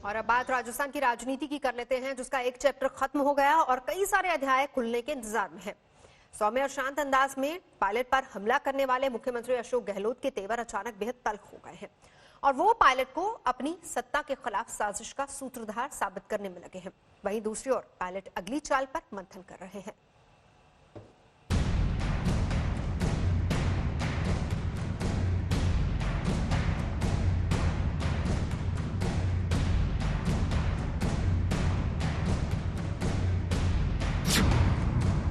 और अब बात राजस्थान की राजनीति की कर लेते हैं, जिसका एक चैप्टर खत्म हो गया और कई सारे अध्याय खुलने के इंतजार में है। सौम्य और शांत अंदाज में पायलट पर हमला करने वाले मुख्यमंत्री अशोक गहलोत के तेवर अचानक बेहद तल्ख हो गए हैं और वो पायलट को अपनी सत्ता के खिलाफ साजिश का सूत्रधार साबित करने में लगे हैं। वहीं दूसरी ओर पायलट अगली चाल पर मंथन कर रहे हैं।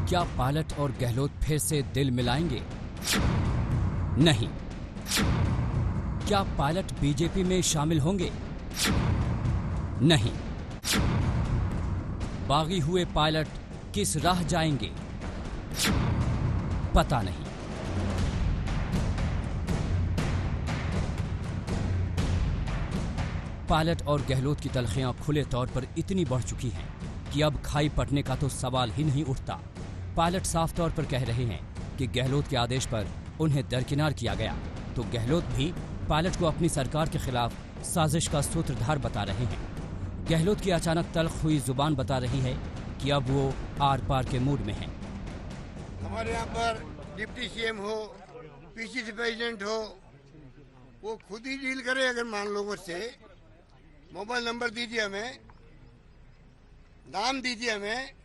क्या पायलट और गहलोत फिर से दिल मिलाएंगे? नहीं। क्या पायलट बीजेपी में शामिल होंगे? नहीं। बागी हुए पायलट किस राह जाएंगे? पता नहीं। पायलट और गहलोत की तलखियां खुले तौर पर इतनी बढ़ चुकी हैं कि अब खाई पटने का तो सवाल ही नहीं उठता। पायलट साफ तौर पर कह रहे हैं कि गहलोत के आदेश पर उन्हें दरकिनार किया गया, तो गहलोत भी पायलट को अपनी सरकार के खिलाफ साजिश का सूत्रधार बता रहे हैं। गहलोत की अचानक तल्ख हुई जुबान बता रही है कि अब वो आर पार के मूड में हैं। हमारे यहाँ पर डिप्टी सीएम हो, पीसीसी प्रेसिडेंट हो, वो खुद ही डील करे। अगर मान लो मुझसे मोबाइल नंबर दीजिए, हमें नाम दीजिए, हमें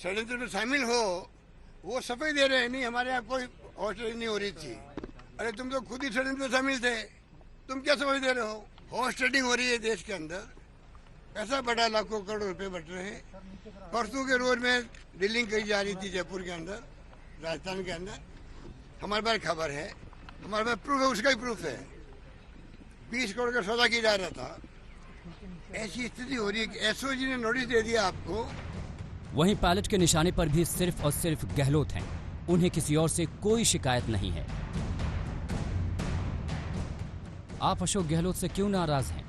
षड्यंत्र में शामिल हो, वो सफाई दे रहे हैं। नहीं, हमारे यहाँ कोई हॉस्टलिंग नहीं हो रही थी। अरे तुम तो खुद ही षड्यंत्र में शामिल थे, तुम क्या सफाई दे रहे हो? हॉस्टलिंग हो रही है देश के अंदर, पैसा बढ़ा, लाखों करोड़ रुपए बढ़ रहे हैं। परसों के रोज में ड्रिलिंग करी जा रही थी जयपुर के अंदर, राजस्थान के अंदर। हमारे पास खबर है, हमारे पास प्रूफ है, उसका ही प्रूफ है। 20 करोड़ का सौदा किया जा रहा था। ऐसी स्थिति हो रही है कि एसओजी ने नोटिस दे दिया आपको। वहीं पायलट के निशाने पर भी सिर्फ और सिर्फ गहलोत हैं। उन्हें किसी और से कोई शिकायत नहीं है। आप अशोक गहलोत से क्यों नाराज हैं?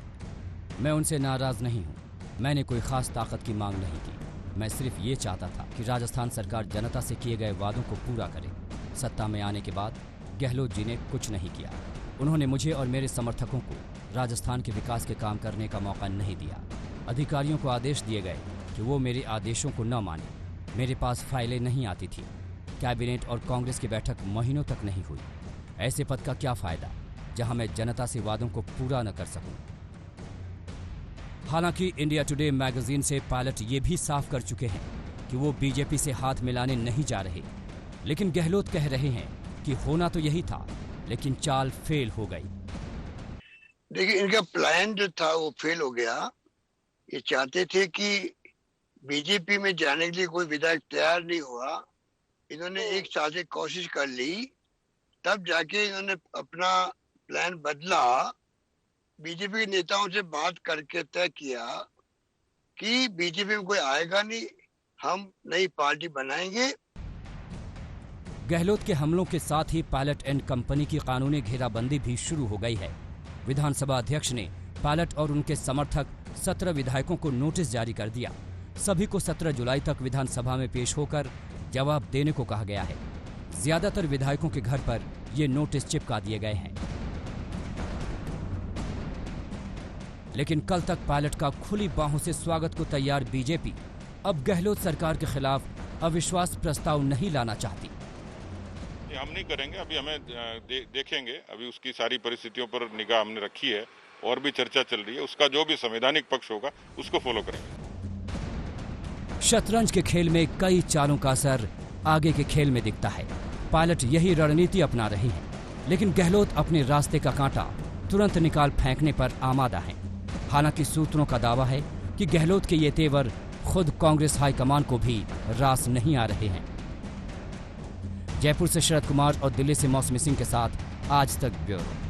मैं उनसे नाराज नहीं हूं। मैंने कोई खास ताकत की मांग नहीं की। मैं सिर्फ ये चाहता था कि राजस्थान सरकार जनता से किए गए वादों को पूरा करे। सत्ता में आने के बाद गहलोत जी ने कुछ नहीं किया। उन्होंने मुझे और मेरे समर्थकों को राजस्थान के विकास के काम करने का मौका नहीं दिया। अधिकारियों को आदेश दिए गए कि वो मेरे आदेशों को न माने। मेरे पास फाइलें नहीं आती थी। कैबिनेट और कांग्रेस की बैठक महीनों तक नहीं हुई। ऐसे पद का क्या फायदा जहां मैं जनता से वादों को पूरा न कर सकूं। हालांकि इंडिया टुडे मैगजीन से पायलट ये भी साफ कर चुके हैं कि वो बीजेपी से हाथ मिलाने नहीं जा रहे। लेकिन गहलोत कह रहे हैं कि होना तो यही था, लेकिन चाल फेल हो गई। देखिए, इनका प्लान जो था वो फेल हो गया। ये चाहते थे कि बीजेपी में जाने के लिए कोई विधायक तैयार नहीं हुआ। इन्होंने एक साल से कोशिश कर ली, तब जाके इन्होंने अपना प्लान बदला। बीजेपी के नेताओं से बात करके तय किया कि बीजेपी में कोई आएगा नहीं, हम नई पार्टी बनाएंगे। गहलोत के हमलों के साथ ही पायलट एंड कंपनी की कानूनी घेराबंदी भी शुरू हो गई है। विधानसभा अध्यक्ष ने पायलट और उनके समर्थक 17 विधायकों को नोटिस जारी कर दिया। सभी को 17 जुलाई तक विधानसभा में पेश होकर जवाब देने को कहा गया है। ज्यादातर विधायकों के घर पर ये नोटिस चिपका दिए गए हैं। लेकिन कल तक पायलट का खुली बाहों से स्वागत को तैयार बीजेपी अब गहलोत सरकार के खिलाफ अविश्वास प्रस्ताव नहीं लाना चाहती। हम नहीं करेंगे, अभी हमें देखेंगे। अभी उसकी सारी परिस्थितियों पर निगाह हमने रखी है और भी चर्चा चल रही है। उसका जो भी संवैधानिक पक्ष होगा उसको फॉलो करेंगे। शतरंज के खेल में कई चालों का असर आगे के खेल में दिखता है। पायलट यही रणनीति अपना रही है, लेकिन गहलोत अपने रास्ते का कांटा तुरंत निकाल फेंकने पर आमादा है। हालांकि सूत्रों का दावा है कि गहलोत के ये तेवर खुद कांग्रेस हाईकमान को भी रास नहीं आ रहे हैं। जयपुर से शरद कुमार और दिल्ली से मौसमी सिंह के साथ आज तक ब्यूरो।